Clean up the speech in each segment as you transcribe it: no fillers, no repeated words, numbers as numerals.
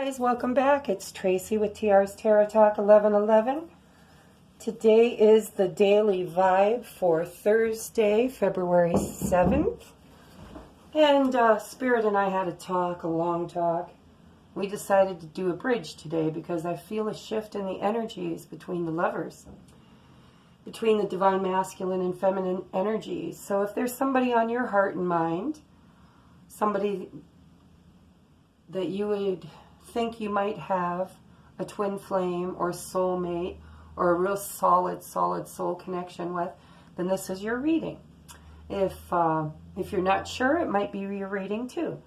Guys, welcome back. It's Tracy with T.R.'s Tarot Talk 1111. Today is the daily vibe for Thursday, February 7th. And Spirit and I had a long talk. We decided to do a bridge today because I feel a shift in the energies between the lovers, between the divine masculine and feminine energies. So if there's somebody on your heart and mind, somebody that you would think you might have a twin flame or soulmate or a real solid soul connection with, then this is your reading. If you're not sure, it might be your reading too.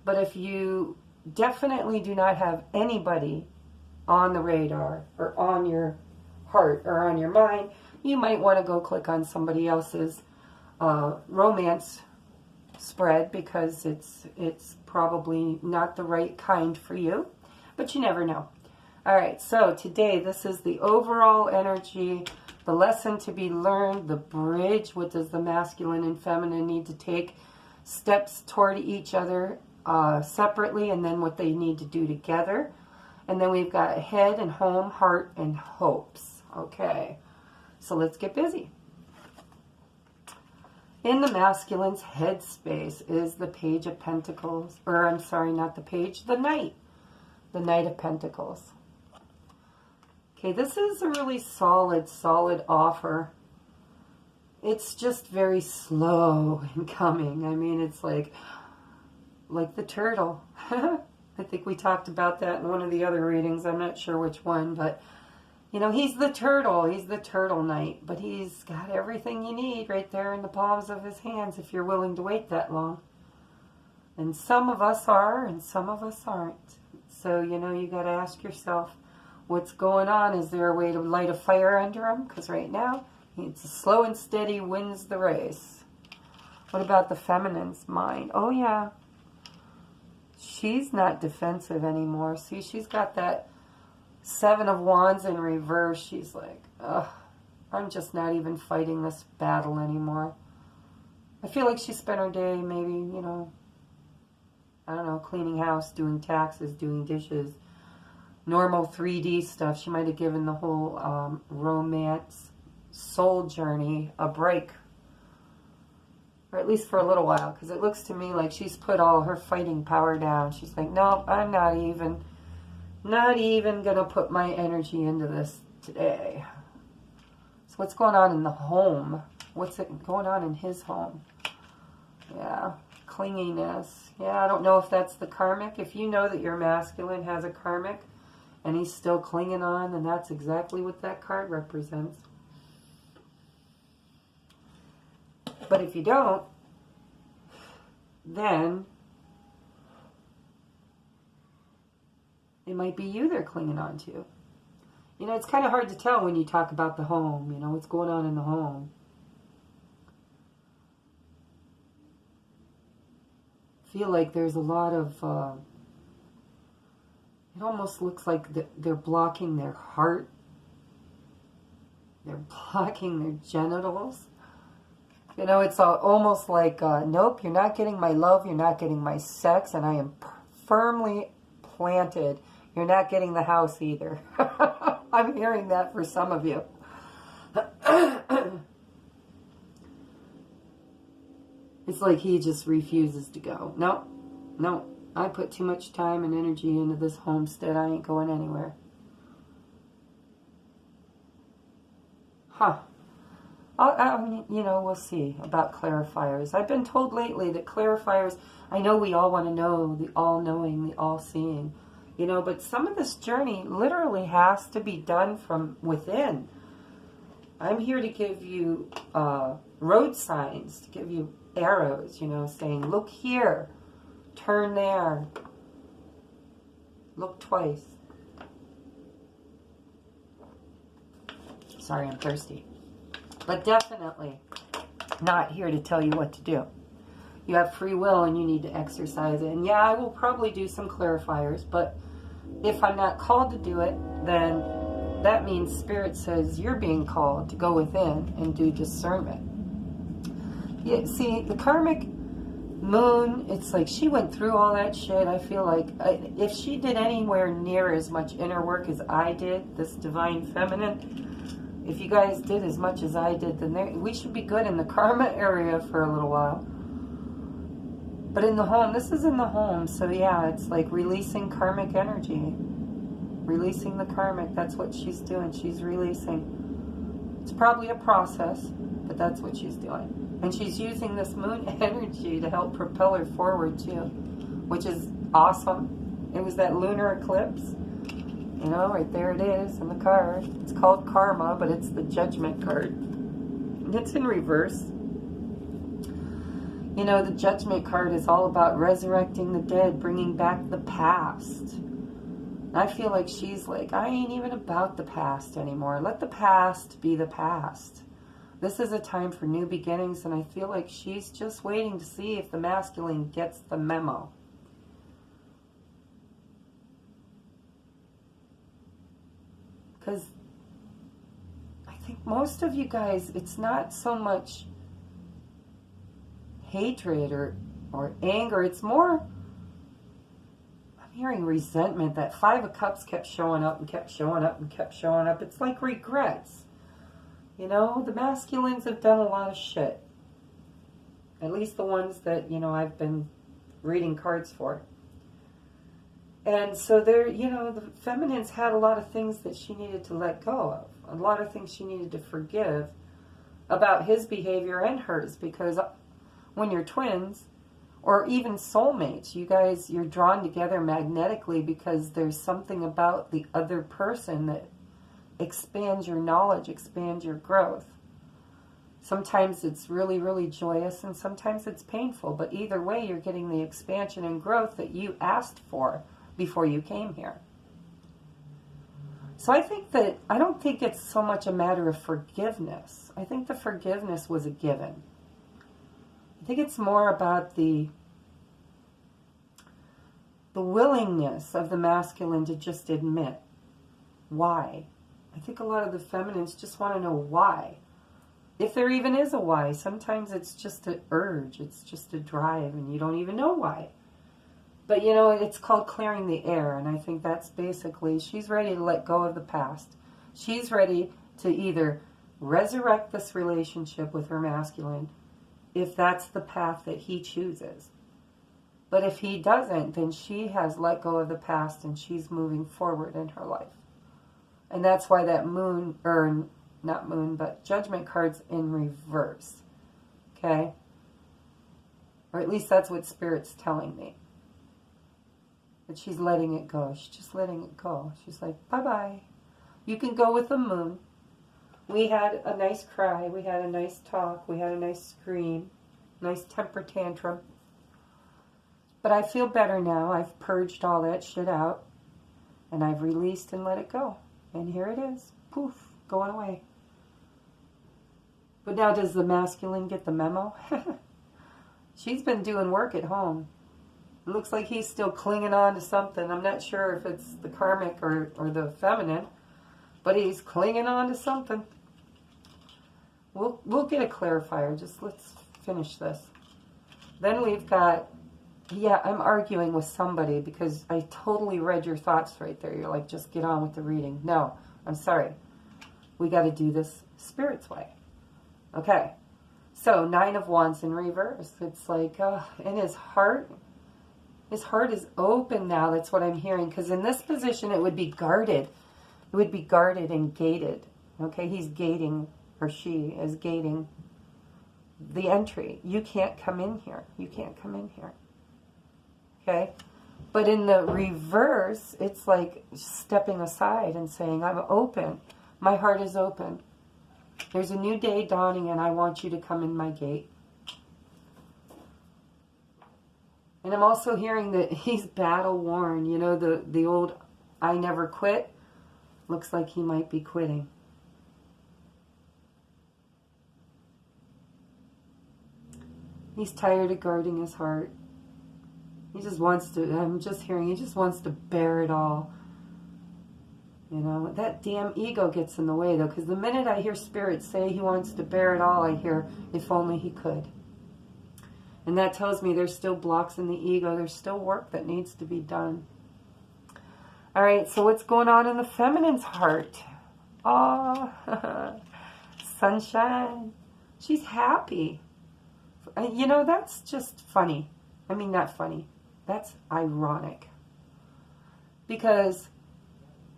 But if you definitely do not have anybody on the radar or on your heart or on your mind, you might want to go click on somebody else's romance spread because it's probably not the right kind for you, but you never know. All right, so today this is the overall energy, the lesson to be learned, the bridge. What does the masculine and feminine need to take steps toward each other separately, and then what they need to do together. And then we've got head and home, heart and hopes. Okay, so let's get busy. In the masculine's headspace is the Page of Pentacles, or I'm sorry, not the page, the Knight of Pentacles. Okay, this is a really solid offer. It's just very slow in coming. I mean, it's like the turtle. I think we talked about that in one of the other readings. I'm not sure which one, but you know, he's the turtle. He's the turtle knight, but he's got everything you need right there in the palms of his hands if you're willing to wait that long. And some of us are, and some of us aren't. So, you know, you got to ask yourself, what's going on? Is there a way to light a fire under him? Because right now, it's slow and steady wins the race. What about the feminine's mind? Oh, yeah. She's not defensive anymore. See, she's got that Seven of Wands in reverse. She's like, ugh, I'm just not even fighting this battle anymore. I feel like she spent her day maybe, you know, I don't know, cleaning house, doing taxes, doing dishes, normal 3D stuff. She might have given the whole romance soul journey a break. Or at least for a little while, because it looks to me like she's put all her fighting power down. She's like, nope, I'm not even going to put my energy into this today. So what's going on in the home? What's going on in his home? Yeah, clinginess. Yeah, I don't know if that's the karmic. If you know that your masculine has a karmic and he's still clinging on, then that's exactly what that card represents. But if you don't, then it might be you they're clinging on to. You know, it's kind of hard to tell when you talk about the home, you know, what's going on in the home. I feel like there's a lot of, it almost looks like they're blocking their heart. They're blocking their genitals. You know, it's almost like, nope, you're not getting my love, you're not getting my sex, and I am firmly planted. You're not getting the house either. I'm hearing that for some of you. It's like he just refuses to go. No, I put too much time and energy into this homestead. I ain't going anywhere. Huh. You know, we'll see about clarifiers. I've been told lately that clarifiers, I know we all want to know, the all-knowing, the all-seeing, you know, but some of this journey literally has to be done from within. I'm here to give you road signs, to give you arrows, you know, saying, look here, turn there, look twice. Sorry, I'm thirsty. But definitely not here to tell you what to do. You have free will and you need to exercise it. And yeah, I will probably do some clarifiers, but if I'm not called to do it, then that means Spirit says you're being called to go within and do discernment. Yeah, see, the karmic Moon, it's like she went through all that shit. I feel like if she did anywhere near as much inner work as I did, this divine feminine, if you guys did as much as I did, then we should be good in the karma area for a little while. But in the home, this is in the home, so yeah, it's like releasing karmic energy. Releasing the karmic, that's what she's doing. She's releasing. It's probably a process, but that's what she's doing. And she's using this moon energy to help propel her forward too, which is awesome. It was that lunar eclipse. You know, right there it is in the card. It's called Karma, but it's the Judgment card. And it's in reverse. You know, the Judgment card is all about resurrecting the dead, bringing back the past. And I feel like she's like, I ain't even about the past anymore. Let the past be the past. This is a time for new beginnings, and I feel like she's just waiting to see if the masculine gets the memo. Because I think most of you guys, it's not so much hatred or anger. It's more, I'm hearing resentment. That Five of Cups kept showing up and kept showing up and kept showing up. It's like regrets. You know, the masculines have done a lot of shit. At least the ones that, you know, I've been reading cards for. And so they're, you know, the feminines had a lot of things that she needed to let go of. A lot of things she needed to forgive about his behavior and hers. Because when you're twins, or even soulmates, you guys, you're drawn together magnetically because there's something about the other person that expands your knowledge, expands your growth. Sometimes it's really, really joyous, and sometimes it's painful. But either way, you're getting the expansion and growth that you asked for before you came here. So I think that, I don't think it's so much a matter of forgiveness. I think the forgiveness was a given. I think it's more about the willingness of the masculine to just admit why. I think a lot of the feminines just want to know why. If there even is a why. Sometimes it's just an urge. It's just a drive, and you don't even know why. But, you know, it's called clearing the air, and I think that's basically, she's ready to let go of the past. She's ready to either resurrect this relationship with her masculine, if that's the path that he chooses. But if he doesn't, then she has let go of the past, and she's moving forward in her life. And that's why that moon, or not moon, but Judgment card's in reverse. Okay? Or at least that's what Spirit's telling me. That she's letting it go. She's just letting it go. She's like, bye-bye. You can go with the moon. We had a nice cry. We had a nice talk. We had a nice scream. Nice temper tantrum. But I feel better now. I've purged all that shit out. And I've released and let it go. And here it is. Poof. Going away. But now does the masculine get the memo? She's been doing work at home. It looks like he's still clinging on to something. I'm not sure if it's the karmic or the feminine. But he's clinging on to something. We'll get a clarifier. Just let's finish this. Then we've got, yeah, I'm arguing with somebody because I totally read your thoughts right there. You're like, just get on with the reading. No, I'm sorry. We got to do this Spirit's way. Okay. So, 9 of Wands in reverse. It's like, in his heart is open now. That's what I'm hearing. Because in this position, it would be guarded. It would be guarded and gated. Okay, he's gating, or she is gating the entry. You can't come in here. You can't come in here. Okay? But in the reverse, it's like stepping aside and saying, I'm open. My heart is open. There's a new day dawning, and I want you to come in my gate. And I'm also hearing that he's battle worn. You know, the old I never quit. Looks like he might be quitting. He's tired of guarding his heart. He just wants to, I'm just hearing, he just wants to bear it all. You know, that damn ego gets in the way, though, because the minute I hear Spirit say he wants to bear it all, I hear, if only he could. And that tells me there's still blocks in the ego. There's still work that needs to be done. All right, so what's going on in the feminine's heart? Oh, sunshine. She's happy. You know, that's just funny. I mean, not funny. That's ironic. Because,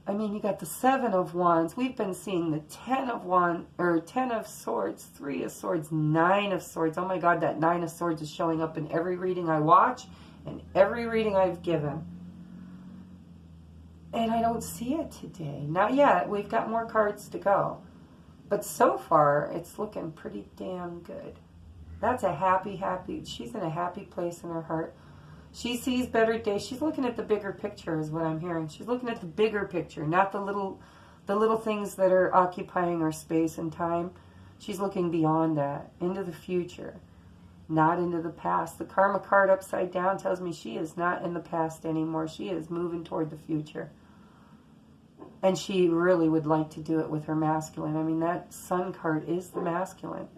I mean, you got the 7 of Wands. We've been seeing the 10 of Wands, or 10 of Swords, 3 of Swords, 9 of Swords. Oh my God, that 9 of Swords is showing up in every reading I watch and every reading I've given. And I don't see it today. Not yet. We've got more cards to go. But so far, it's looking pretty damn good. That's a happy, she's in a happy place in her heart. She sees better days. She's looking at the bigger picture is what I'm hearing. She's looking at the bigger picture, not the little things that are occupying her space and time. She's looking beyond that, into the future, not into the past. The Karma card upside down tells me she is not in the past anymore. She is moving toward the future. And she really would like to do it with her masculine. I mean, that Sun card is the masculine.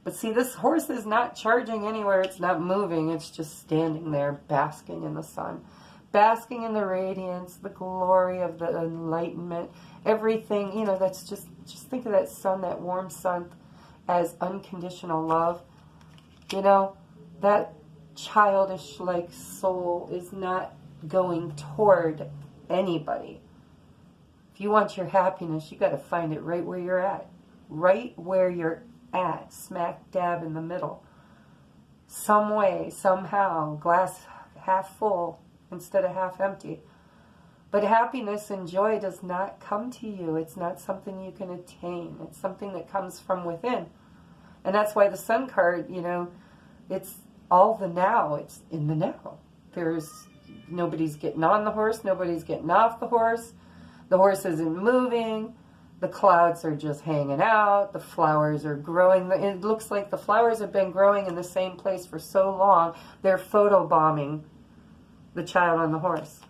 But see, this horse is not charging anywhere. It's not moving. It's just standing there, basking in the sun. Basking in the radiance, the glory of the enlightenment. Everything, you know, that's just think of that sun, that warm sun, as unconditional love. You know, that childish-like soul is not going toward anybody. If you want your happiness, you got to find it right where you're at. Right where you're at, smack dab in the middle. Some way, somehow, glass half full instead of half empty. But happiness and joy does not come to you. It's not something you can attain. It's something that comes from within. And that's why the Sun card, you know, it's all the now. It's in the now. Nobody's getting on the horse. Nobody's getting off the horse. The horse isn't moving. The clouds are just hanging out. The flowers are growing. It looks like the flowers have been growing in the same place for so long, they're photobombing the child on the horse.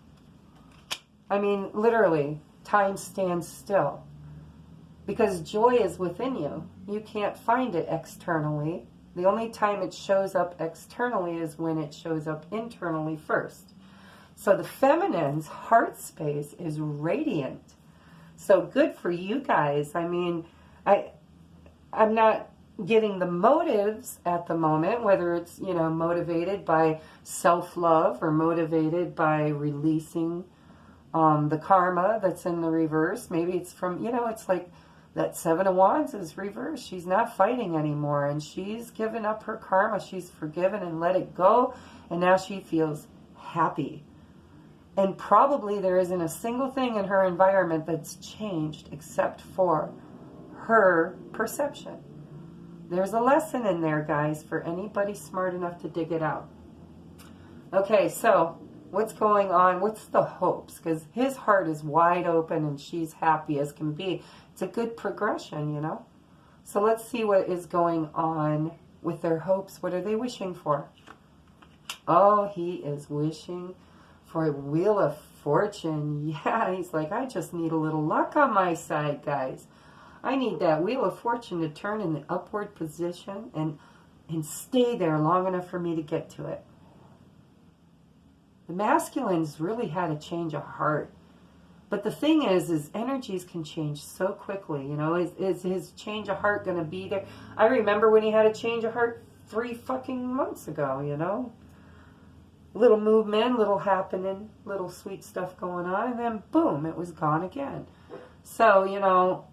I mean, literally, time stands still. Because joy is within you. You can't find it externally. The only time it shows up externally is when it shows up internally first. So the feminine's heart space is radiant. So good for you guys. I mean, I'm not getting the motives at the moment, whether it's, you know, motivated by self-love or motivated by releasing the karma that's in the reverse. Maybe it's from, you know, it's like that 7 of Wands is reversed. She's not fighting anymore, and she's given up her karma. She's forgiven and let it go, and now she feels happy. And probably there isn't a single thing in her environment that's changed except for her perception. There's a lesson in there, guys, for anybody smart enough to dig it out. Okay, so what's going on? What's the hopes? Because his heart is wide open and she's happy as can be. It's a good progression, you know. So let's see what is going on with their hopes. What are they wishing for? Oh, he is wishing for a Wheel of Fortune. Yeah, he's like, I just need a little luck on my side, guys. I need that Wheel of Fortune to turn in the upward position and stay there long enough for me to get to it. The masculines really had a change of heart. But the thing is energies can change so quickly. You know, is his change of heart going to be there? I remember when he had a change of heart 3 fucking months ago, you know. Little movement, little happening, little sweet stuff going on, and then boom, it was gone again. So, you know,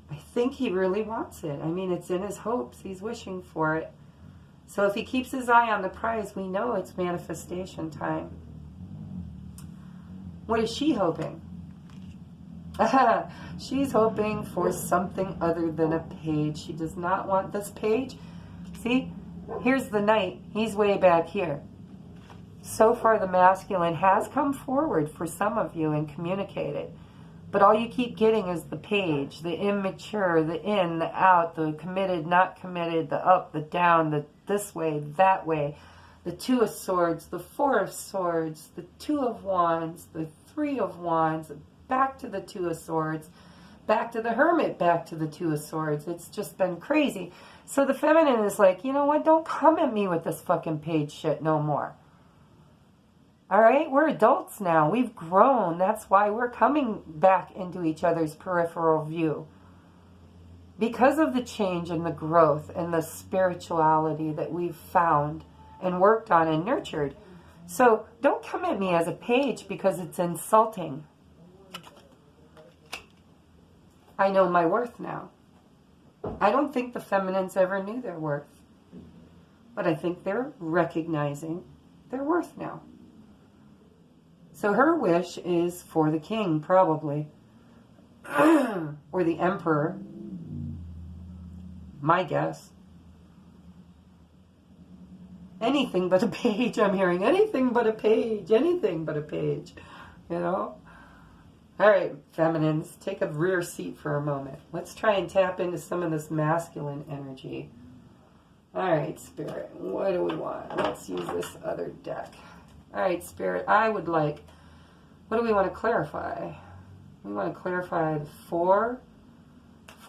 I think he really wants it. I mean, it's in his hopes. He's wishing for it. So if he keeps his eye on the prize, we know it's manifestation time. What is she hoping? She's hoping for something other than a page. She does not want this page. See, here's the Knight. He's way back here. So far, the masculine has come forward for some of you and communicated. But all you keep getting is the page, the immature, the in, the out, the committed, not committed, the up, the down, the this way, that way, the 2 of Swords, the 4 of Swords, the 2 of Wands, the 3 of Wands, back to the 2 of Swords, back to the Hermit, back to the 2 of Swords. It's just been crazy. So the feminine is like, you know what? Don't come at me with this fucking page shit no more. All right? We're adults now. We've grown. That's why we're coming back into each other's peripheral view. Because of the change and the growth and the spirituality that we've found and worked on and nurtured. So don't come at me as a page because it's insulting. I know my worth now. I don't think the feminines ever knew their worth. But I think they're recognizing their worth now. So her wish is for the king, probably. Or the emperor. My guess. Anything but a page, I'm hearing. Anything but a page. Anything but a page. You know? All right, feminines, take a rear seat for a moment. Let's try and tap into some of this masculine energy. All right, Spirit, what do we want? Let's use this other deck. All right, Spirit, I would like, what do we want to clarify? We want to clarify the Four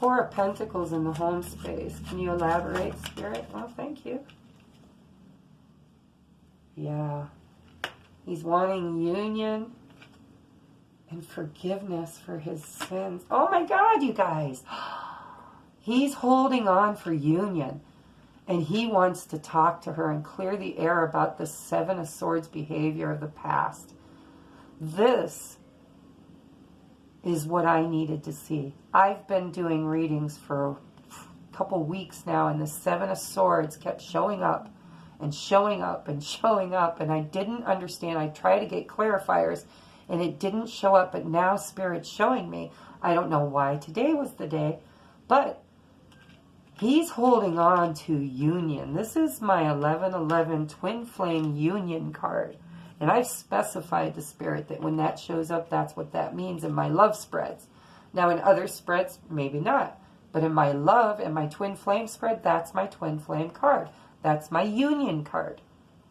of Pentacles in the home space. Can you elaborate, Spirit? Well, thank you. Yeah. He's wanting union and forgiveness for his sins. Oh my God, you guys. He's holding on for union. And he wants to talk to her and clear the air about the Seven of Swords behavior of the past. This is what I needed to see. I've been doing readings for a couple weeks now, and the Seven of Swords kept showing up and showing up and showing up, and I didn't understand. I tried to get clarifiers, and it didn't show up, but now Spirit's showing me. I don't know why today was the day, but he's holding on to union. This is my 1111 Twin Flame Union card. And I've specified to Spirit that when that shows up, that's what that means in my love spreads. Now in other spreads, maybe not. But in my love and my Twin Flame spread, that's my Twin Flame card. That's my union card.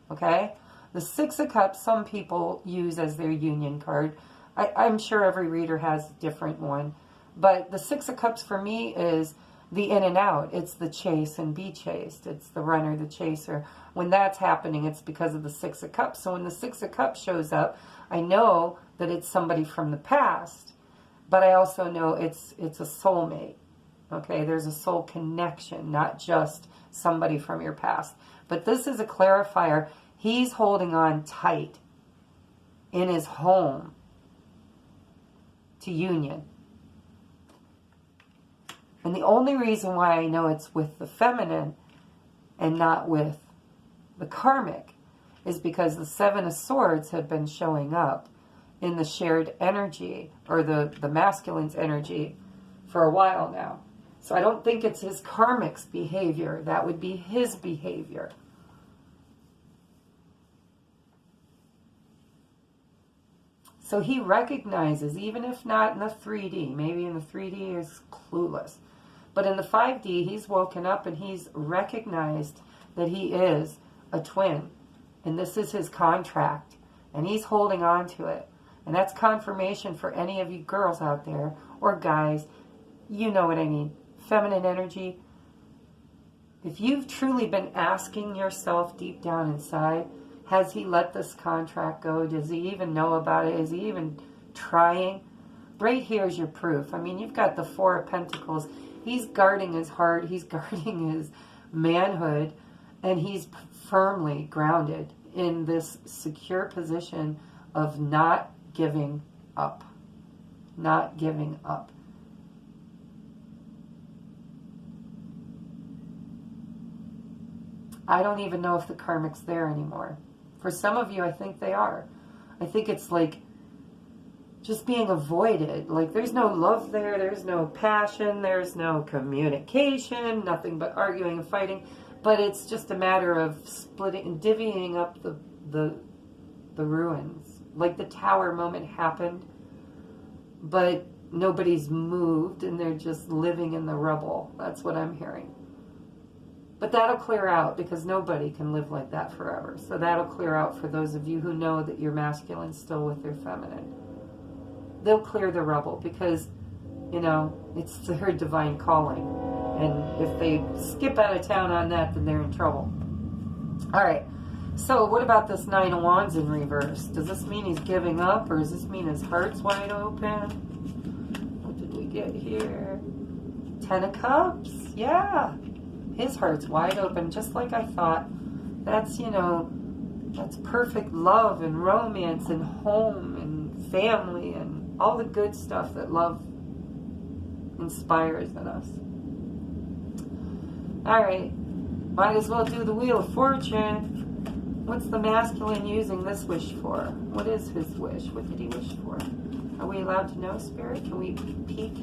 Okay? The Six of Cups, some people use as their union card. I'm sure every reader has a different one. But the Six of Cups for me is the in and out. It's the chase and be chased. It's the runner, the chaser. When that's happening, it's because of the Six of Cups. So when the Six of Cups shows up, I know that it's somebody from the past, but I also know it's a soulmate. Okay, there's a soul connection, not just somebody from your past. But this is a clarifier. He's holding on tight in his home to union. And the only reason why I know it's with the feminine and not with the karmic is because the Seven of Swords have been showing up in the shared energy, or the masculine's energy, for a while now. So I don't think it's his karmic's behavior. That would be his behavior. So he recognizes, even if not in the 3D, maybe in the 3D is clueless, but in the 5D, he's woken up and he's recognized that he is a twin. And this is his contract. And he's holding on to it. And that's confirmation for any of you girls out there, or guys. You know what I mean. Feminine energy. If you've truly been asking yourself deep down inside, has he let this contract go? Does he even know about it? Is he even trying? Right here is your proof. I mean, you've got the Four of Pentacles. He's guarding his heart. He's guarding his manhood. And he's firmly grounded in this secure position of not giving up. Not giving up. I don't even know if the karmic's there anymore. For some of you, I think they are. I think it's like just being avoided. Like there's no love there, there's no passion, there's no communication, nothing but arguing and fighting. But it's just a matter of splitting and divvying up the ruins. Like the tower moment happened, but nobody's moved and they're just living in the rubble. That's what I'm hearing. But that'll clear out because nobody can live like that forever. So that'll clear out for those of you who know that your masculine's still with their feminine. They'll clear the rubble because, you know, it's their divine calling. And if they skip out of town on that, then they're in trouble. All right. So what about this Nine of Wands in reverse? Does this mean he's giving up, or does this mean his heart's wide open? What did we get here? Ten of Cups. Yeah. His heart's wide open, just like I thought. That's, you know, that's perfect love and romance and home and family and all the good stuff that love inspires in us. All right. Might as well do the Wheel of Fortune. What's the masculine using this wish for? What is his wish? What did he wish for? Are we allowed to know, Spirit? Can we peek?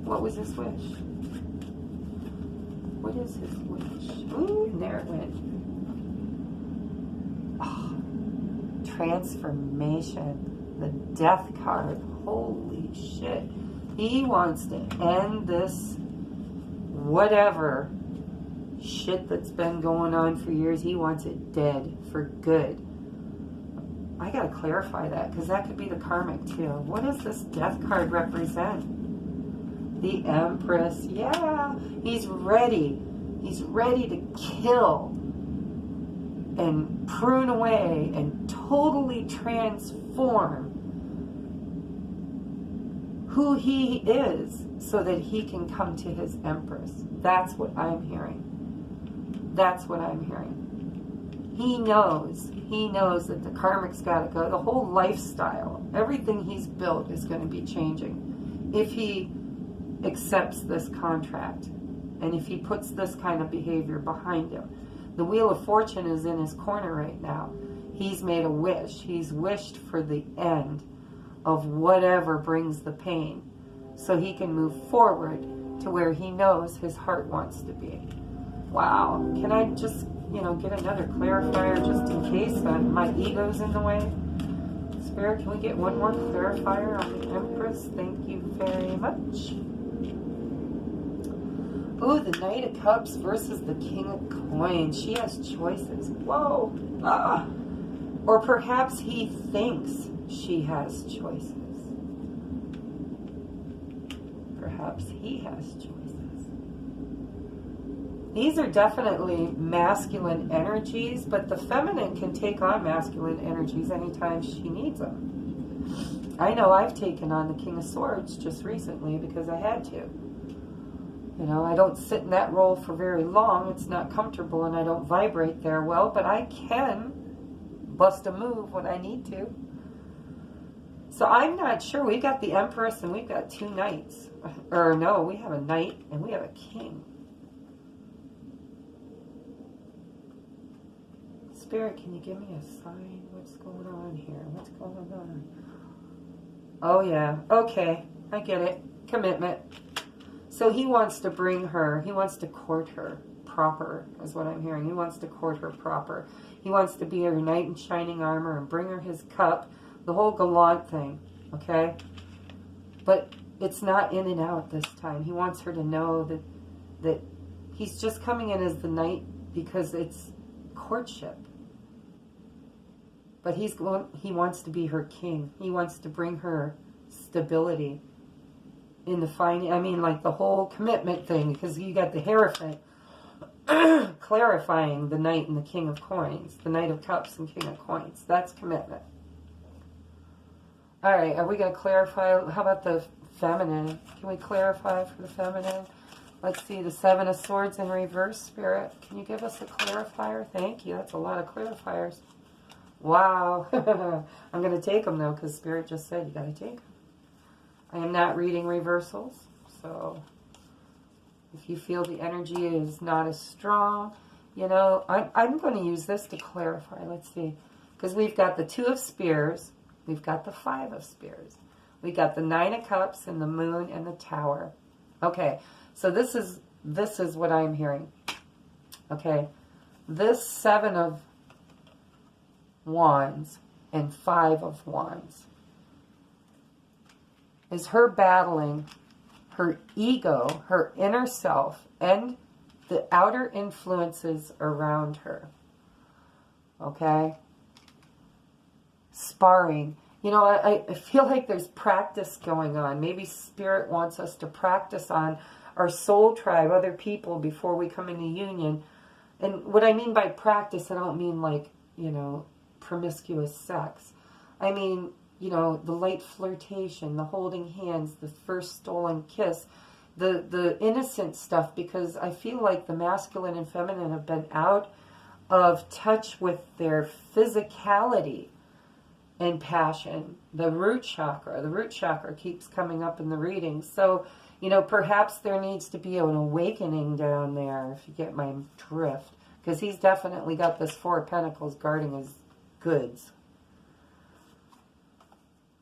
What was his wish? What is his wish? Ooh, and there it went. Oh, transformation. The Death card. Holy shit. He wants to end this whatever shit that's been going on for years. He wants it dead for good. I gotta clarify that, because that could be the karmic too. What does this Death card represent? The Empress. Yeah, he's ready. He's ready to kill and prune away and totally transform who he is so that he can come to his Empress. That's what I'm hearing. That's what I'm hearing. He knows that the karmic's got to go. The whole lifestyle, everything he's built is going to be changing if he accepts this contract and if he puts this kind of behavior behind him. The Wheel of Fortune is in his corner right now. He's made a wish. He's wished for the end of whatever brings the pain so he can move forward to where he knows his heart wants to be. Wow. Can I just, get another clarifier just in case my ego's in the way? Spirit, can we get one more clarifier on the Empress? Thank you very much. Ooh, the Knight of Cups versus the King of Coins. She has choices. Whoa. Ah. Or perhaps he thinks she has choices. Perhaps he has choices. These are definitely masculine energies, but the feminine can take on masculine energies anytime she needs them. I know I've taken on the King of Swords just recently because I had to. I don't sit in that role for very long. It's not comfortable and I don't vibrate there well, but I can bust a move when I need to. So I'm not sure. We've got the Empress and we've got two knights. Or no, we have a knight and we have a king. Spirit, can you give me a sign? What's going on here? What's going on? Oh, yeah. Okay. I get it. Commitment. So he wants to bring her. He wants to court her proper, is what I'm hearing. He wants to court her proper. He wants to be her knight in shining armor and bring her his cup. The whole gallant thing. Okay? But it's not in and out this time. He wants her to know that he's just coming in as the knight because it's courtship. But he wants to be her king. He wants to bring her stability in the like the whole commitment thing, because you got the Hierophant clarifying the Knight and the King of Coins, the Knight of Cups and King of Coins. That's commitment. All right, are we going to clarify? How about the feminine? Can we clarify for the feminine? Let's see, the Seven of Swords in reverse, Spirit. Can you give us a clarifier? Thank you. That's a lot of clarifiers. Wow. I'm going to take them, though, because Spirit just said you got to take them. I am not reading reversals, so if you feel the energy is not as strong, I'm going to use this to clarify. Let's see. Because we've got the Two of Spears. We've got the Five of Spears. We got the Nine of Cups and the Moon and the Tower. Okay, so this is what I'm hearing. Okay, this Seven of Wands and Five of Wands is her battling her ego, her inner self, and the outer influences around her. Okay? Sparring. I feel like there's practice going on. Maybe Spirit wants us to practice on our soul tribe, other people before we come into union. And what I mean by practice, I don't mean like, you know, promiscuous sex. I mean, you know, the light flirtation, the holding hands, the first stolen kiss, the innocent stuff, because I feel like the masculine and feminine have been out of touch with their physicality and passion. The root chakra keeps coming up in the reading. So, you know, perhaps there needs to be an awakening down there, if you get my drift, because he's definitely got this Four of Pentacles guarding his goods.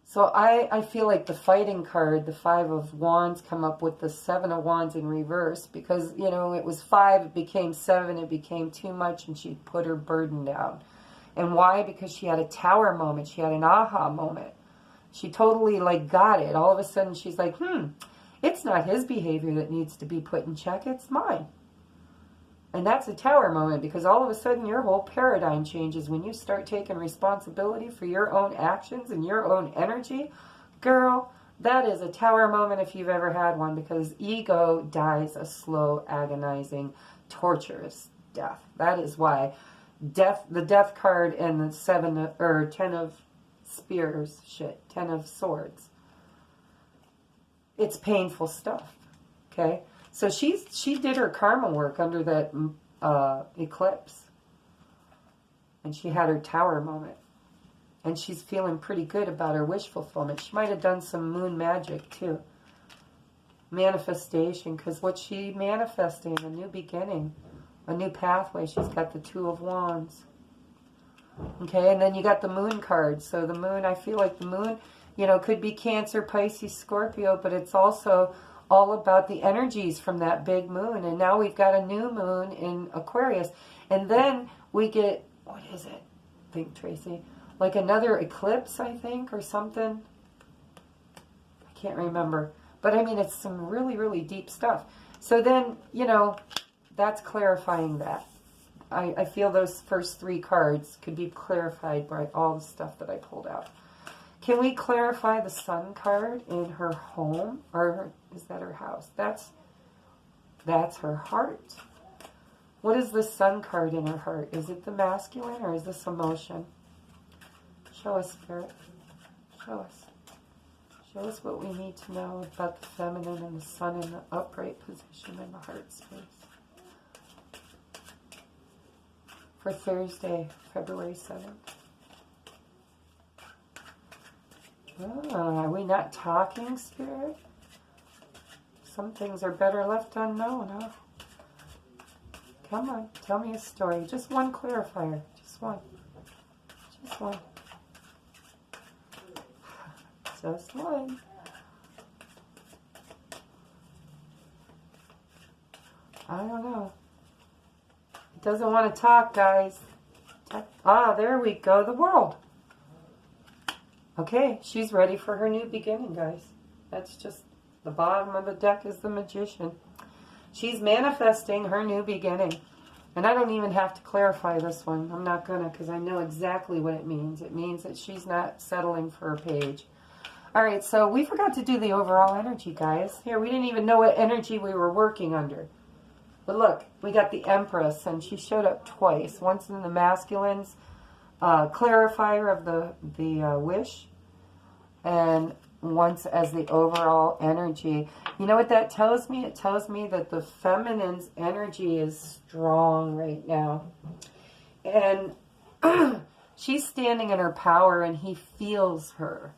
So I feel like the fighting card, the Five of Wands, come up with the Seven of Wands in reverse, because, you know, it was 5, it became 7, it became too much, and she put her burden down. And why? Because she had a tower moment. She had an aha moment. She totally, like, got it. All of a sudden, she's like, it's not his behavior that needs to be put in check, it's mine. And that's a tower moment, because all of a sudden your whole paradigm changes when you start taking responsibility for your own actions and your own energy. Girl, that is a tower moment if you've ever had one, because ego dies a slow, agonizing, torturous death. That is why the death card and the 10 of spears, 10 of swords. It's painful stuff, okay? So she did her karma work under that eclipse. And she had her tower moment. And she's feeling pretty good about her wish fulfillment. She might have done some moon magic too. Manifestation, because what's she manifesting? A new beginning. A new pathway. She's got the Two of Wands. Okay, and then you got the moon card. So the moon, I feel like the moon, you know, could be Cancer, Pisces, Scorpio, but it's also all about the energies from that big moon. And now we've got a new moon in Aquarius. And then we get, what is it? I think, Tracy, like another eclipse, I think, or something. I can't remember. But I mean, it's some really, really deep stuff. So then, you know, that's clarifying that. I feel those first 3 cards could be clarified by all the stuff that I pulled out. Can we clarify the Sun card in her home? Or is that her house? That's her heart. What is the Sun card in her heart? Is it the masculine or is this emotion? Show us, Spirit. Show us. Show us what we need to know about the feminine and the Sun in the upright position in the heart space. For Thursday, February 7th. Are we not talking, Spirit? Some things are better left unknown, huh? Come on, tell me a story. Just one clarifier. Just one. Just one. Just one. I don't know. It doesn't want to talk, guys. Ah, there we go. The World. Okay, she's ready for her new beginning, guys. That's just the bottom of the deck is the Magician. She's manifesting her new beginning. And I don't even have to clarify this one. I'm not going to, because I know exactly what it means. It means that she's not settling for a page. All right, so we forgot to do the overall energy, guys. Here, we didn't even know what energy we were working under. But look, we got the Empress, and she showed up twice. Once in the masculine's clarifier of the wish, and once as the overall energy. You know what that tells me? It tells me that the feminine's energy is strong right now. And she's standing in her power, and he feels her.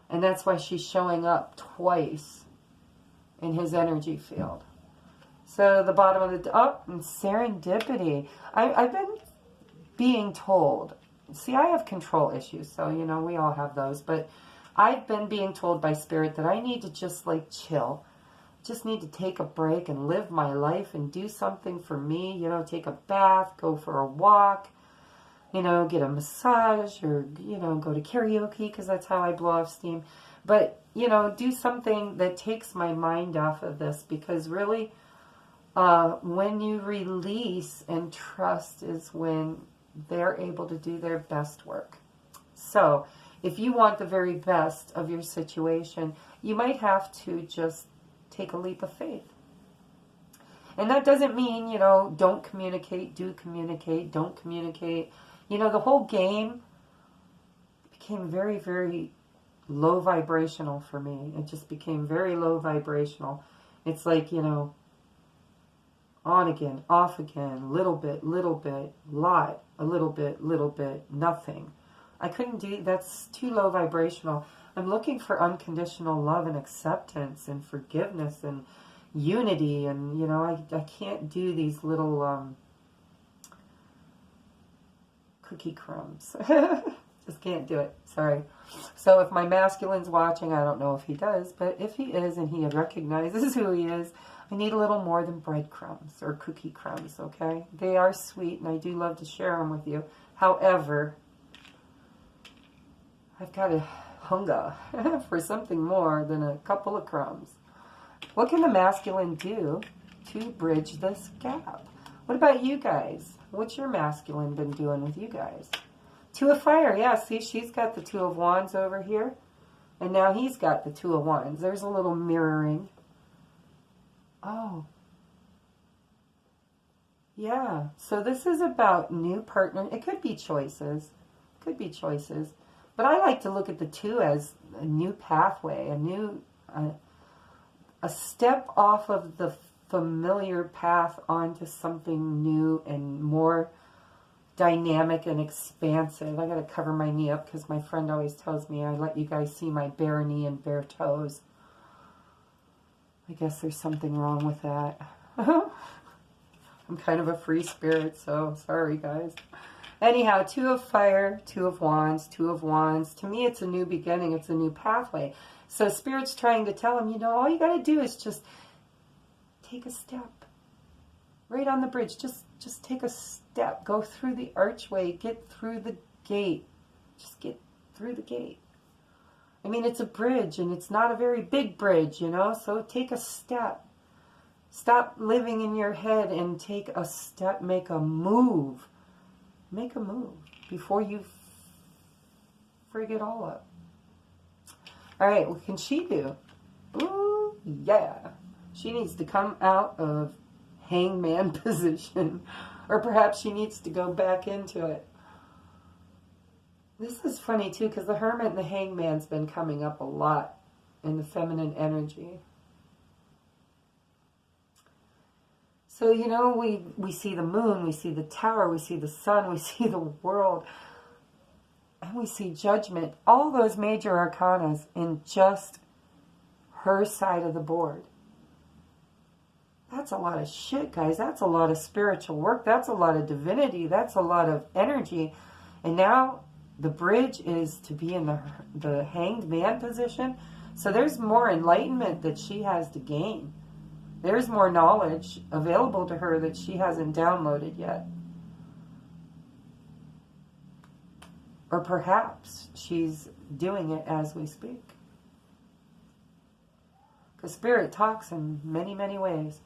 And that's why she's showing up twice in his energy field. So the bottom of the... Oh, and serendipity. I've been being told... See, I have control issues, so, you know, we all have those. But I've been being told by Spirit that I need to just, like, chill. Just need to take a break and live my life and do something for me. You know, take a bath, go for a walk, you know, get a massage or, you know, go to karaoke because that's how I blow off steam. But, you know, do something that takes my mind off of this, because really... when you release and trust is when they're able to do their best work. So, if you want the very best of your situation, you might have to just take a leap of faith. And that doesn't mean, you know, don't communicate, do communicate, don't communicate. You know, the whole game became very, very low vibrational for me. It just became very low vibrational. It's like, you know, on again, off again, little bit, lot, a little bit, nothing. I couldn't do, that's too low vibrational. I'm looking for unconditional love and acceptance and forgiveness and unity, and, you know, I can't do these little cookie crumbs. Just can't do it. Sorry. So if my masculine's watching, I don't know if he does, but if he is and he recognizes who he is, I need a little more than breadcrumbs or cookie crumbs, okay? They are sweet, and I do love to share them with you. However, I've got a hunger for something more than a couple of crumbs. What can the masculine do to bridge this gap? What about you guys? What's your masculine been doing with you guys? Two of Fire, yeah, see, she's got the Two of Wands over here, and now he's got the Two of Wands. There's a little mirroring. Oh. Yeah, so this is about new partner. It could be choices. Could be choices. But I like to look at the two as a new pathway, a new, a step off of the familiar path onto something new and more dynamic and expansive. I got to cover my knee up because my friend always tells me I let you guys see my bare knee and bare toes. I guess there's something wrong with that. I'm kind of a free spirit, so sorry guys. Anyhow, Two of Fire, Two of Wands, Two of Wands. To me, it's a new beginning. It's a new pathway. So Spirit's trying to tell him, you know, all you got to do is just take a step. Right on the bridge. Just take a step. Go through the archway. Get through the gate. Just get through the gate. I mean, it's a bridge, and it's not a very big bridge, you know, so take a step. Stop living in your head and take a step. Make a move. Make a move before you frig it all up. All right, what can she do? Ooh, yeah. She needs to come out of hangman position, or perhaps she needs to go back into it. This is funny too, because the Hermit and the Hangman's been coming up a lot in the feminine energy. So, you know, we see the moon, we see the tower, we see the sun, we see the world, and we see judgment. All those major arcanas in just her side of the board. That's a lot of shit, guys. That's a lot of spiritual work. That's a lot of divinity. That's a lot of energy. And now the bridge is to be in the hanged man position. So there's more enlightenment that she has to gain. There's more knowledge available to her that she hasn't downloaded yet. Or perhaps she's doing it as we speak. Because Spirit talks in many, many ways.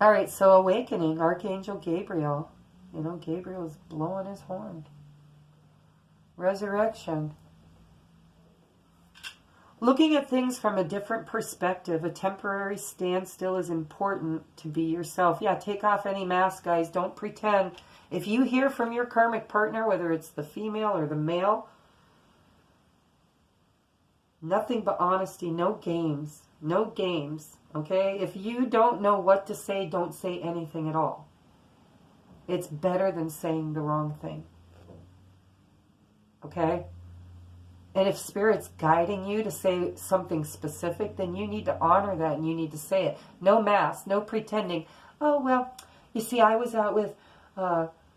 All right, so awakening, Archangel Gabriel. You know, Gabriel's blowing his horn. Resurrection. Looking at things from a different perspective, a temporary standstill is important to be yourself. Yeah, take off any mask, guys. Don't pretend. If you hear from your karmic partner, whether it's the female or the male, nothing but honesty, no games. No games, okay? If you don't know what to say, don't say anything at all. It's better than saying the wrong thing. Okay? And if Spirit's guiding you to say something specific, then you need to honor that and you need to say it. No mask, no pretending. Oh, well, you see, I was out with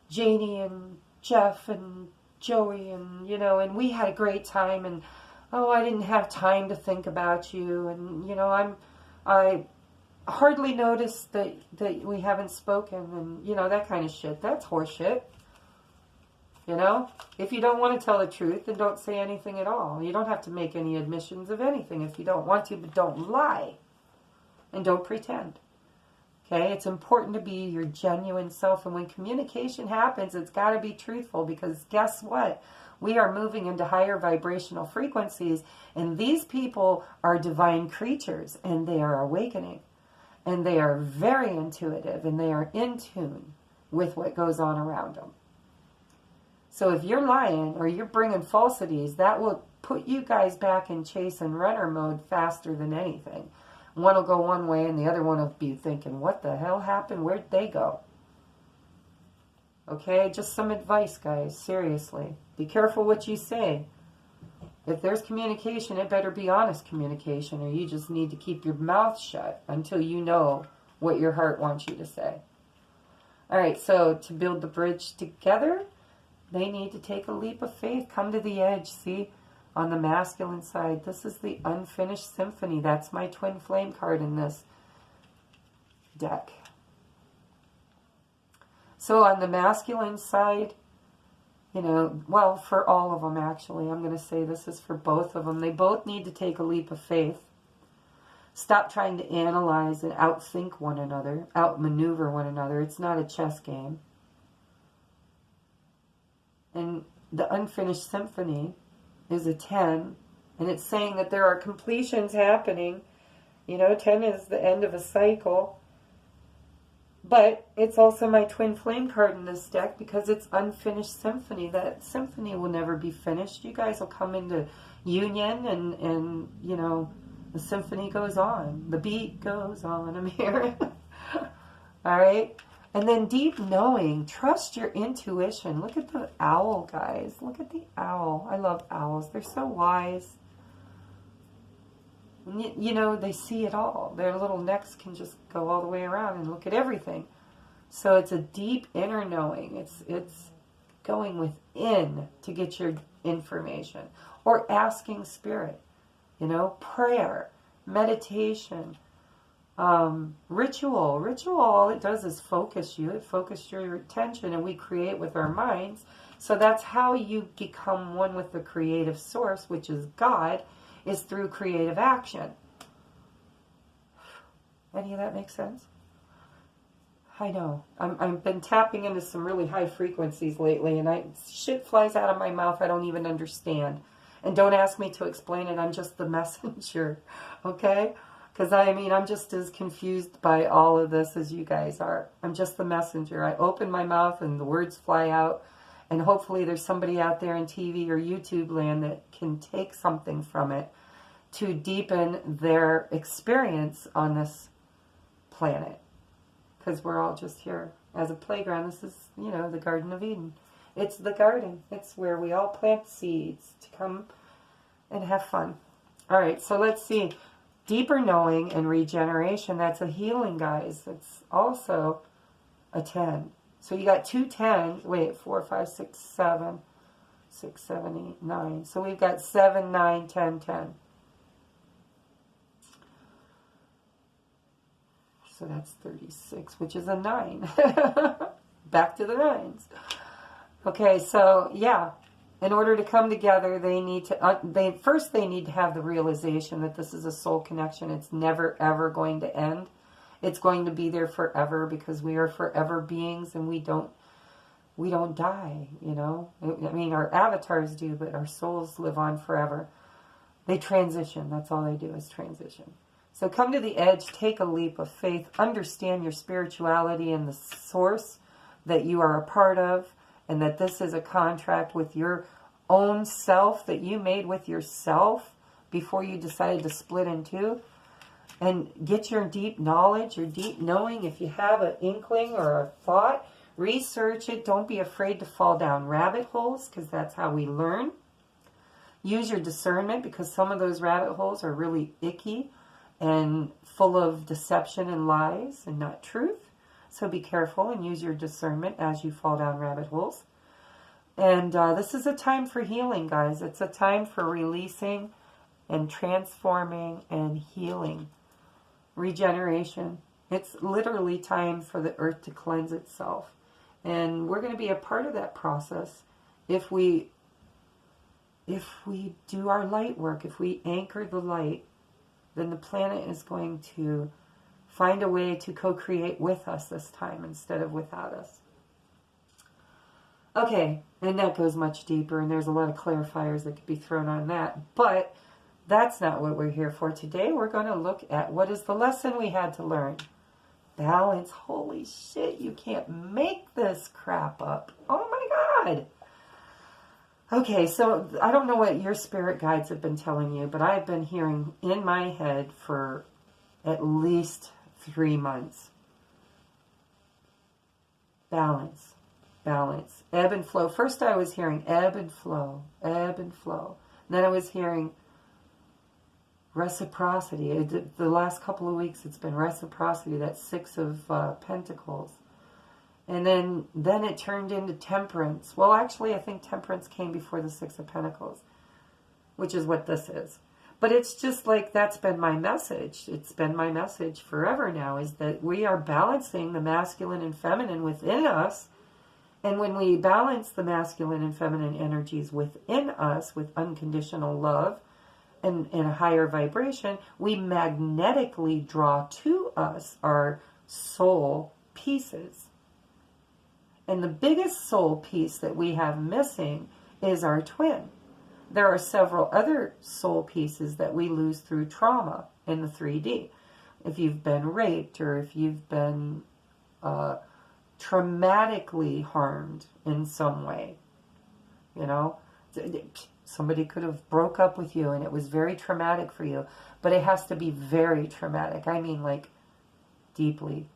Janie and Jeff and Joey and, you know, and we had a great time, and oh, I didn't have time to think about you, and, you know, I hardly noticed that we haven't spoken, and, you know, that kind of shit. That's horseshit. You know, if you don't want to tell the truth, then don't say anything at all. You don't have to make any admissions of anything if you don't want to, but don't lie. And don't pretend. Okay, it's important to be your genuine self, and when communication happens, it's got to be truthful, because guess what? We are moving into higher vibrational frequencies, and these people are divine creatures, and they are awakening. And they are very intuitive, and they are in tune with what goes on around them. So if you're lying or you're bringing falsities, that will put you guys back in chase and runner mode faster than anything. One will go one way and the other one will be thinking, what the hell happened? Where'd they go? Okay, just some advice, guys. Seriously. Be careful what you say. If there's communication, it better be honest communication, or you just need to keep your mouth shut until you know what your heart wants you to say. All right, so to build the bridge together, they need to take a leap of faith. Come to the edge. See, on the masculine side, this is the unfinished symphony. That's my twin flame card in this deck. So on the masculine side, you know, well, for all of them actually, I'm going to say this is for both of them. They both need to take a leap of faith. Stop trying to analyze and outthink one another, outmaneuver one another. It's not a chess game. And the unfinished symphony is a 10, and it's saying that there are completions happening. You know, 10 is the end of a cycle. But it's also my twin flame card in this deck because it's unfinished symphony. That symphony will never be finished. You guys will come into union and you know, the symphony goes on. The beat goes on. I'm here. All right? And then deep knowing. Trust your intuition. Look at the owl, guys. Look at the owl. I love owls. They're so wise. You know, they see it all. Their little necks can just go all the way around and look at everything. So it's a deep inner knowing. It's going within to get your information. Or asking spirit. You know, prayer, meditation, ritual. Ritual, all it does is focus you. It focuses your attention, and we create with our minds. So that's how you become one with the creative source, which is God, is through creative action. Any of that make sense? I know. I've been tapping into some really high frequencies lately, and shit flies out of my mouth I don't even understand. And don't ask me to explain it. I'm just the messenger, okay? Because, I mean, I'm just as confused by all of this as you guys are. I'm just the messenger. I open my mouth and the words fly out. And hopefully there's somebody out there in TV or YouTube land that can take something from it to deepen their experience on this planet. Because we're all just here as a playground. This is, you know, the Garden of Eden. It's the garden. It's where we all plant seeds to come and have fun. All right, so let's see. Deeper knowing and regeneration. That's a healing, guys. It's also a 10. So you got 2 10s. Wait, 4, 5, 6, 7. 6, 7, 8, 9. So we've got 7, 9, 10, 10. So that's 36, which is a 9. Back to the 9s. Okay, so yeah. In order to come together, they need to, first they need to have the realization that this is a soul connection. It's never, ever going to end. It's going to be there forever because we are forever beings and we don't die, you know. I mean, our avatars do, but our souls live on forever. They transition. That's all they do is transition. So come to the edge, take a leap of faith, understand your spirituality and the source that you are a part of, and that this is a contract with your own self that you made with yourself before you decided to split in two. And get your deep knowledge, your deep knowing. If you have an inkling or a thought, research it. Don't be afraid to fall down rabbit holes, because that's how we learn. Use your discernment, because some of those rabbit holes are really icky and full of deception and lies and not truth. So be careful and use your discernment as you fall down rabbit holes. And this is a time for healing, guys. It's a time for releasing and transforming and healing. Regeneration. It's literally time for the earth to cleanse itself. And we're going to be a part of that process if we do our light work, if we anchor the light, then the planet is going to find a way to co-create with us this time instead of without us. Okay, and that goes much deeper, and there's a lot of clarifiers that could be thrown on that. But that's not what we're here for today. We're going to look at what is the lesson we had to learn. balance. Holy shit, you can't make this crap up. Oh my God. Okay, so I don't know what your spirit guides have been telling you, but I've been hearing in my head for at least 3 months. Balance, balance, ebb and flow. First I was hearing ebb and flow, ebb and flow. And then I was hearing reciprocity. The last couple of weeks it's been reciprocity, that 6 of Pentacles. And then it turned into temperance. Well, actually, I think temperance came before the 6 of Pentacles, which is what this is. But it's just like, that's been my message. It's been my message forever now, is that we are balancing the masculine and feminine within us. And when we balance the masculine and feminine energies within us with unconditional love and in a higher vibration, we magnetically draw to us our soul pieces. And the biggest soul piece that we have missing is our twin. There are several other soul pieces that we lose through trauma in the 3D. If you've been raped, or if you've been traumatically harmed in some way, you know, somebody could have broke up with you and it was very traumatic for you, but it has to be very traumatic. I mean, like, deeply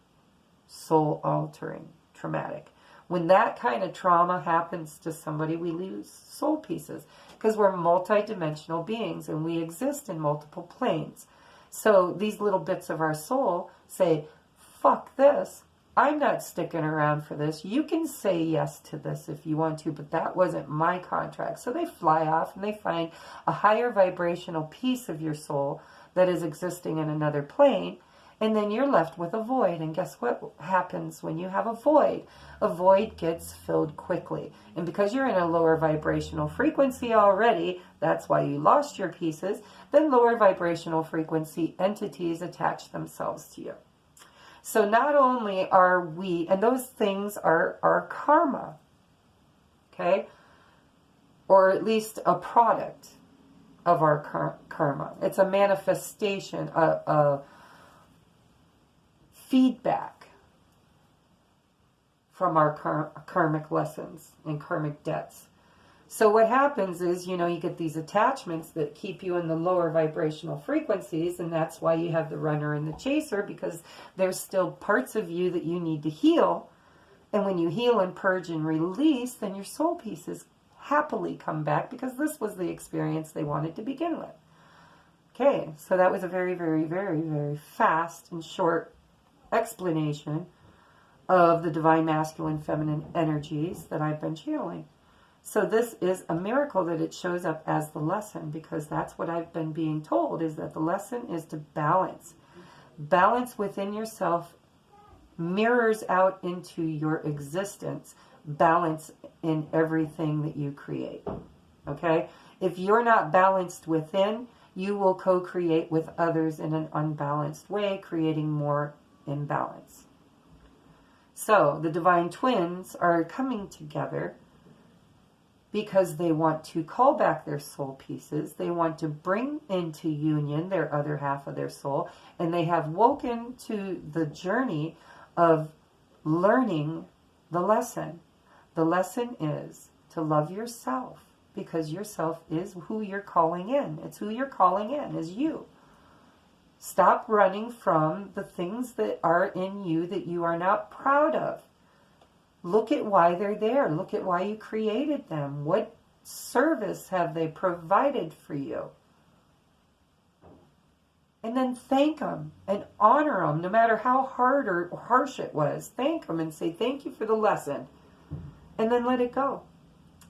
soul altering traumatic. When that kind of trauma happens to somebody, we lose soul pieces, because we're multidimensional beings and we exist in multiple planes. So these little bits of our soul say, fuck this, I'm not sticking around for this. You can say yes to this if you want to, but that wasn't my contract. So they fly off and they find a higher vibrational piece of your soul that is existing in another plane. And then you're left with a void. And guess what happens when you have a void? A void gets filled quickly. And because you're in a lower vibrational frequency already, that's why you lost your pieces, then lower vibrational frequency entities attach themselves to you. So not only are we, and those things are karma, okay? Or at least a product of our karma. It's a manifestation, a feedback from our karmic lessons and karmic debts. So what happens is, you know, you get these attachments that keep you in the lower vibrational frequencies, and that's why you have the runner and the chaser, because there's still parts of you that you need to heal. And when you heal and purge and release, then your soul pieces happily come back, because this was the experience they wanted to begin with. Okay, so that was a very, very, very, very fast and short explanation of the divine masculine feminine energies that I've been channeling. So this is a miracle that it shows up as the lesson, because that's what I've been being told, is that the lesson is to balance. Balance within yourself mirrors out into your existence. Balance in everything that you create. Okay? If you're not balanced within, you will co-create with others in an unbalanced way, creating more imbalance. So the divine twins are coming together because they want to call back their soul pieces. They want to bring into union their other half of their soul. And they have woken to the journey of learning the lesson. The lesson is to love yourself, because yourself is who you're calling in. It's who you're calling in, is you. Stop running from the things that are in you that you are not proud of. Look at why they're there. Look at why you created them. What service have they provided for you? And then thank them and honor them, no matter how hard or harsh it was. Thank them and say, thank you for the lesson. And then let it go.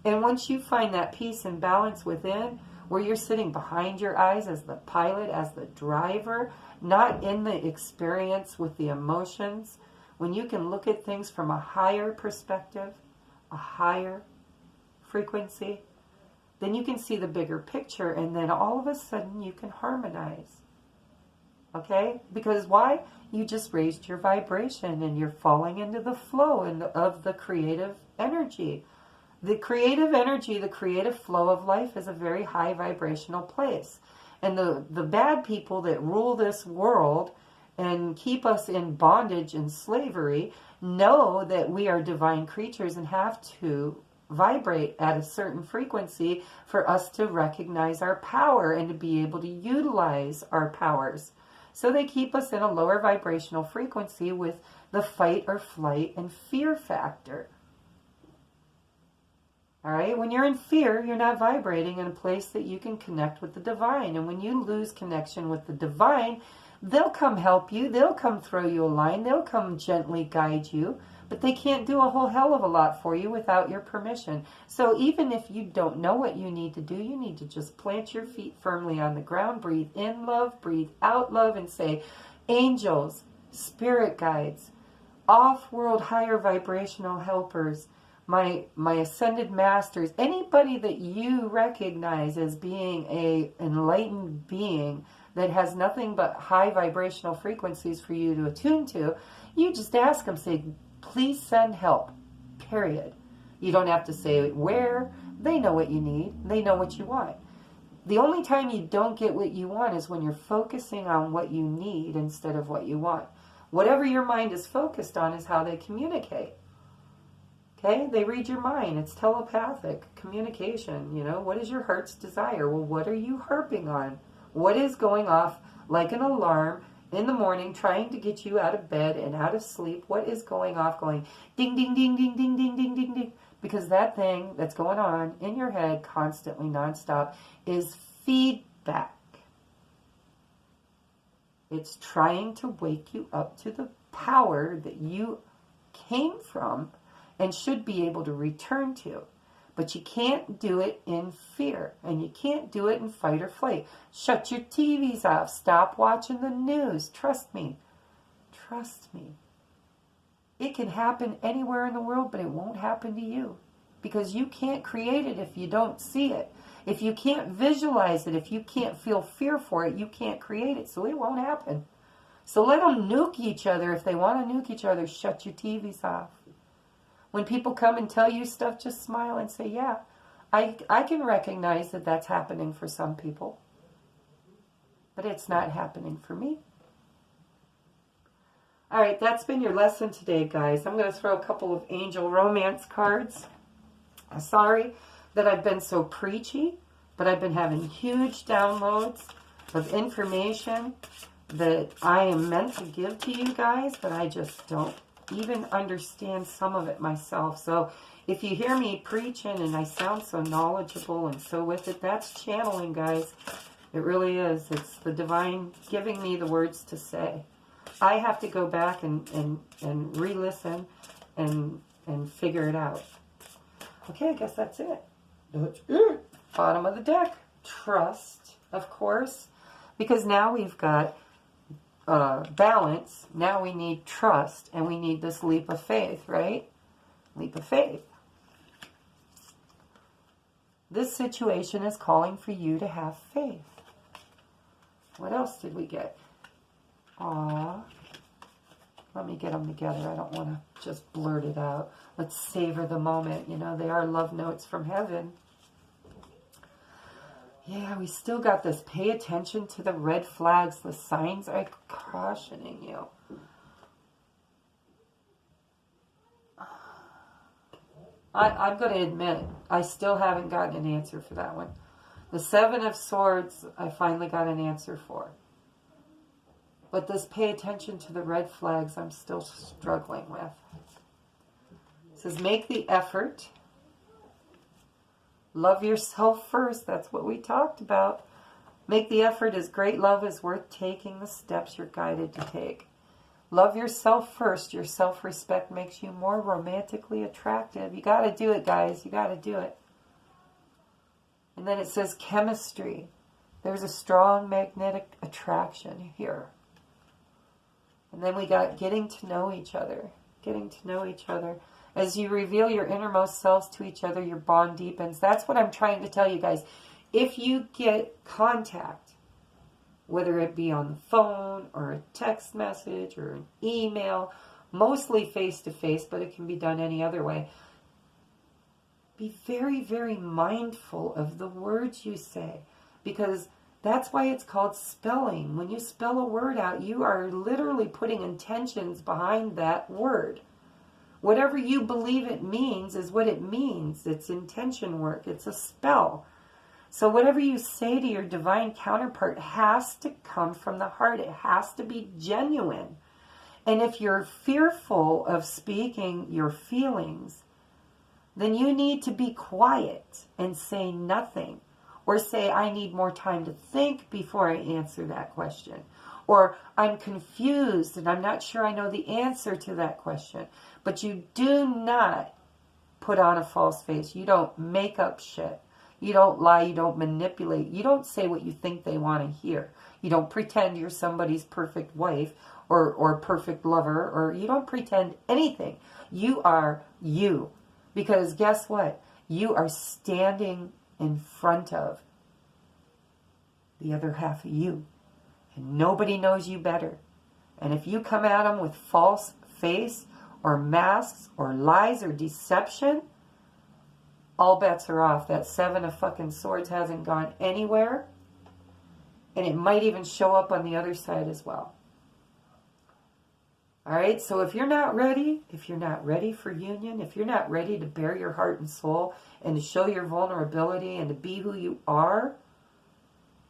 And once you find that peace and balance within, where you're sitting behind your eyes as the pilot, as the driver, not in the experience with the emotions, when you can look at things from a higher perspective, a higher frequency, then you can see the bigger picture, and then all of a sudden you can harmonize. Okay? Because why? You just raised your vibration and you're falling into the flow of the creative energy. The creative energy, the creative flow of life is a very high vibrational place. And the bad people that rule this world and keep us in bondage and slavery know that we are divine creatures and have to vibrate at a certain frequency for us to recognize our power and to be able to utilize our powers. So they keep us in a lower vibrational frequency with the fight or flight and fear factor. All right, when you're in fear, you're not vibrating in a place that you can connect with the divine. And when you lose connection with the divine, they'll come help you. They'll come throw you a line. They'll come gently guide you. But they can't do a whole hell of a lot for you without your permission. So even if you don't know what you need to do, you need to just plant your feet firmly on the ground, breathe in love, breathe out love, and say, angels, spirit guides, off-world higher vibrational helpers, my ascended masters, anybody that you recognize as being a enlightened being that has nothing but high vibrational frequencies for you to attune to, you just ask them, say, please send help, period. You don't have to say where. They know what you need. They know what you want. The only time you don't get what you want is when you're focusing on what you need instead of what you want. Whatever your mind is focused on is how they communicate. Okay? They read your mind. It's telepathic communication. You know, what is your heart's desire? Well, what are you harping on? What is going off like an alarm in the morning trying to get you out of bed and out of sleep? What is going off going ding, ding, ding, ding, ding, ding, ding, ding, ding? Because that thing that's going on in your head constantly, nonstop, is feedback. It's trying to wake you up to the power that you came from and should be able to return to. But you can't do it in fear, and you can't do it in fight or flight. Shut your TVs off. Stop watching the news. Trust me. Trust me. It can happen anywhere in the world, but it won't happen to you. Because you can't create it if you don't see it. If you can't visualize it, if you can't feel fear for it, you can't create it, so it won't happen. So let them nuke each other. If they want to nuke each other, shut your TVs off. When people come and tell you stuff, just smile and say, yeah, I can recognize that that's happening for some people. But it's not happening for me. All right, that's been your lesson today, guys. I'm going to throw a couple of angel romance cards. I'm sorry that I've been so preachy, but I've been having huge downloads of information that I am meant to give to you guys, but I just don't even understand some of it myself. So if you hear me preaching and I sound so knowledgeable and so with it, that's channeling, guys. It really is. It's the divine giving me the words to say. I have to go back and re-listen and figure it out. Okay, I guess that's it. That's it. Bottom of the deck. Trust, of course. Because now we've got balance. Now we need trust, and we need this leap of faith, right? Leap of faith. This situation is calling for you to have faith. What else did we get? Aw. Let me get them together. I don't want to just blurt it out. Let's savor the moment. You know, they are love notes from heaven. Yeah, we still got this. Pay attention to the red flags. The signs are cautioning you. I'm going to admit, I still haven't gotten an answer for that one. The Seven of Swords, I finally got an answer for. But this pay attention to the red flags, I'm still struggling with. It says, make the effort. Love yourself first. That's what we talked about. Make the effort, as great love is worth taking the steps you're guided to take. Love yourself first. Your self-respect makes you more romantically attractive. You got to do it, guys. You got to do it. And then it says chemistry. There's a strong magnetic attraction here. And then we got getting to know each other. Getting to know each other. As you reveal your innermost selves to each other, your bond deepens. That's what I'm trying to tell you guys. If you get contact, whether it be on the phone or a text message or an email, mostly face-to-face, but it can be done any other way, be very, very mindful of the words you say. Because That's why it's called spelling. When you spell a word out, you are literally putting intentions behind that word. Whatever you believe it means is what it means. It's intention work. It's a spell. So whatever you say to your divine counterpart has to come from the heart. It has to be genuine. And if you're fearful of speaking your feelings, then you need to be quiet and say nothing. Or say, I need more time to think before I answer that question. Or I'm confused and I'm not sure I know the answer to that question. But you do not put on a false face. You don't make up shit. You don't lie. You don't manipulate. You don't say what you think they want to hear. You don't pretend you're somebody's perfect wife or perfect lover. Or you don't pretend anything. You are you. Because guess what? You are standing in front of the other half of you. And nobody knows you better. And if you come at them with false face or masks or lies or deception, all bets are off. That 7 of fucking swords hasn't gone anywhere. And it might even show up on the other side as well. Alright, so if you're not ready for union, if you're not ready to bare your heart and soul and to show your vulnerability and to be who you are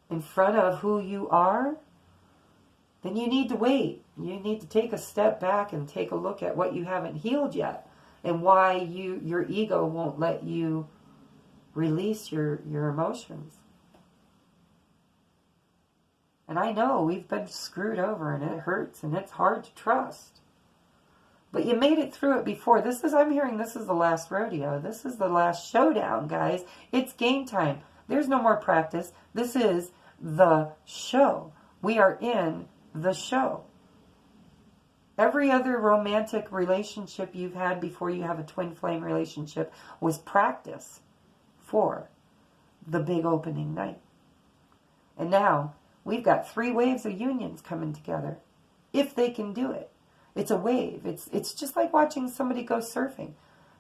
in front of who you are, then you need to wait. You need to take a step back and take a look at what you haven't healed yet and why your ego won't let you release your emotions. And I know we've been screwed over and it hurts and it's hard to trust. But you made it through it before. I'm hearing this is the last rodeo. This is the last showdown, guys. It's game time. There's no more practice. This is the show. We are in the show. Every other romantic relationship you've had before you have a twin flame relationship was practice for the big opening night. And now we've got 3 waves of unions coming together. If they can do it. It's a wave. It's just like watching somebody go surfing.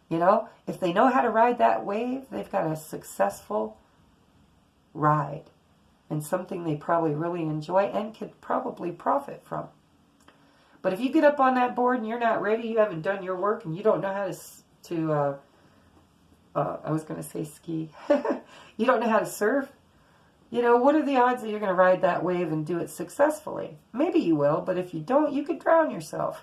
You know, if they know how to ride that wave, they've got a successful ride. And something they probably really enjoy and could probably profit from. But if you get up on that board and you're not ready, you haven't done your work, and you don't know how I was going to say ski. You don't know how to surf. You know, what are the odds that you're going to ride that wave and do it successfully? Maybe you will, but if you don't, you could drown yourself.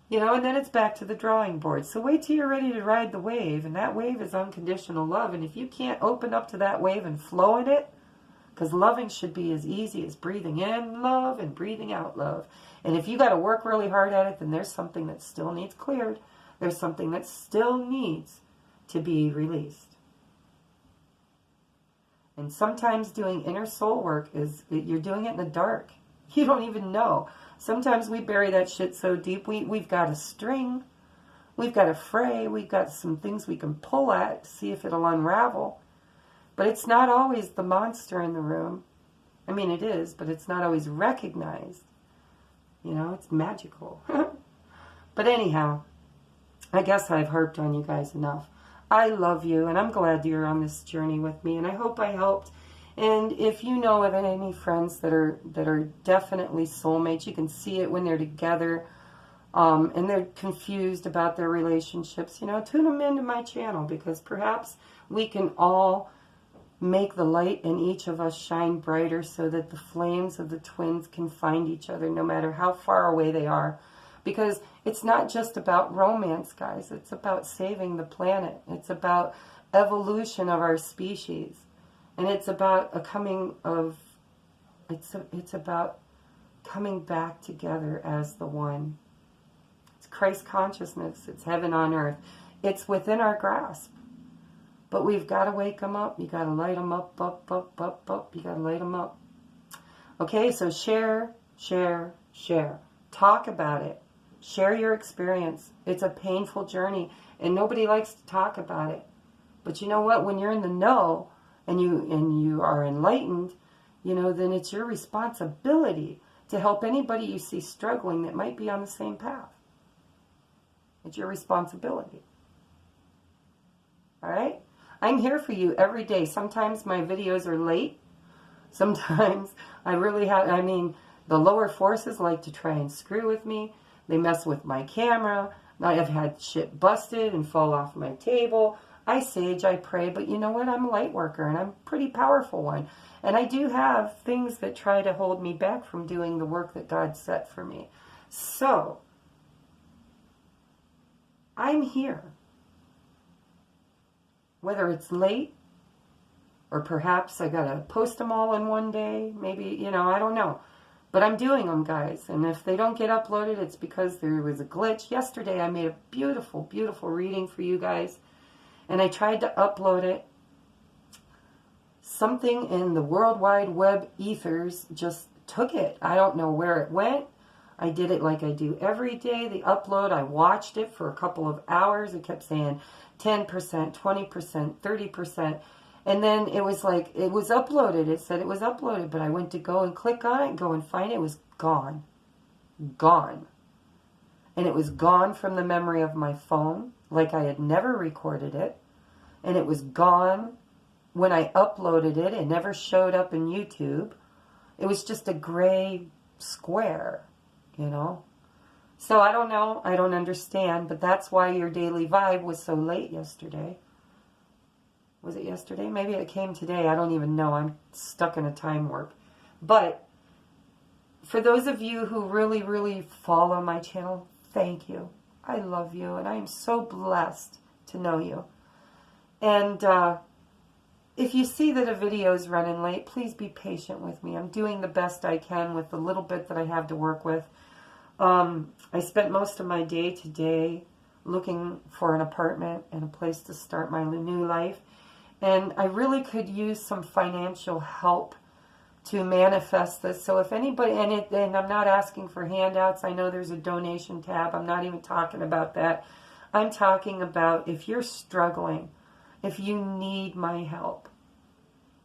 You know, and then it's back to the drawing board. So wait till you're ready to ride the wave, and that wave is unconditional love. And if you can't open up to that wave and flow in it, because loving should be as easy as breathing in love and breathing out love. And if you got to work really hard at it, then there's something that still needs cleared. There's something that still needs to be released. And sometimes doing inner soul work is, you're doing it in the dark. You don't even know. Sometimes we bury that shit so deep, we've got a string, we've got a fray, we've got some things we can pull at to see if it'll unravel. But it's not always the monster in the room. I mean, it is, but it's not always recognized. You know, it's magical. But anyhow, I guess I've harped on you guys enough. I love you, and I'm glad you're on this journey with me, and I hope I helped. And if you know of any friends that are definitely soulmates, you can see it when they're together, and they're confused about their relationships, you know, tune them into my channel, because perhaps we can all make the light in each of us shine brighter so that the flames of the twins can find each other no matter how far away they are. Because it's not just about romance, guys. It's about saving the planet. It's about evolution of our species. And it's about it's about coming back together as the one. It's Christ consciousness. It's heaven on earth. It's within our grasp. But we've got to wake them up. You got to light them up, up, up, up, up. You got to light them up. Okay, so share, share, share. Talk about it. Share your experience. It's a painful journey, and nobody likes to talk about it. But you know what? When you're in the know and you are enlightened, you know, then it's your responsibility to help anybody you see struggling that might be on the same path. It's your responsibility. All right? I'm here for you every day. Sometimes my videos are late, Sometimes I really have, I mean, the lower forces like to try and screw with me. They mess with my camera. I have had shit busted and fall off my table. I sage, I pray, but you know what? I'm a light worker and I'm a pretty powerful one. And I do have things that try to hold me back from doing the work that God set for me. So, I'm here. Whether it's late, or perhaps I gotta post them all in one day. Maybe, you know, I don't know. But I'm doing them, guys. And if they don't get uploaded, it's because there was a glitch. Yesterday, I made a beautiful, beautiful reading for you guys. And I tried to upload it. Something in the World Wide Web ethers just took it. I don't know where it went. I did it like I do every day. The upload, I watched it for a couple of hours. It kept saying 10%, 20%, 30%. And then it was like, it was uploaded. It said it was uploaded, but I went to go and click on it and go and find it. It was gone. Gone. And it was gone from the memory of my phone, like I had never recorded it. And it was gone when I uploaded it. It never showed up in YouTube. It was just a gray square, you know. So I don't know. I don't understand. But that's why your daily vibe was so late yesterday. Was it yesterday? Maybe it came today. I don't even know. I'm stuck in a time warp. But for those of you who really, really follow my channel, thank you. I love you. And I am so blessed to know you. And if you see that a video is running late, please be patient with me. I'm doing the best I can with the little bit that I have to work with. I spent most of my day today looking for an apartment and a place to start my new life. And I really could use some financial help to manifest this. So if anybody, and I'm not asking for handouts. I know there's a donation tab. I'm not even talking about that. I'm talking about if you're struggling, if you need my help,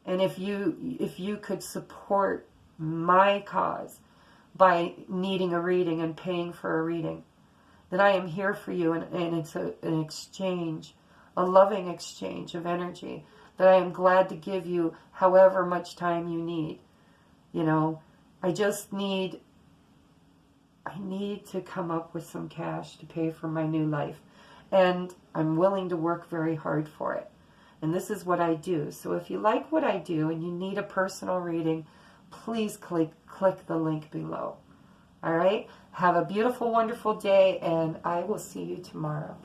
and if you could support my cause by needing a reading and paying for a reading, then I am here for you. And it's an exchange, a loving exchange of energy that I am glad to give you however much time you need. You know, I need to come up with some cash to pay for my new life. And I'm willing to work very hard for it. And this is what I do. So if you like what I do and you need a personal reading, please click the link below. All right? Have a beautiful, wonderful day, and I will see you tomorrow.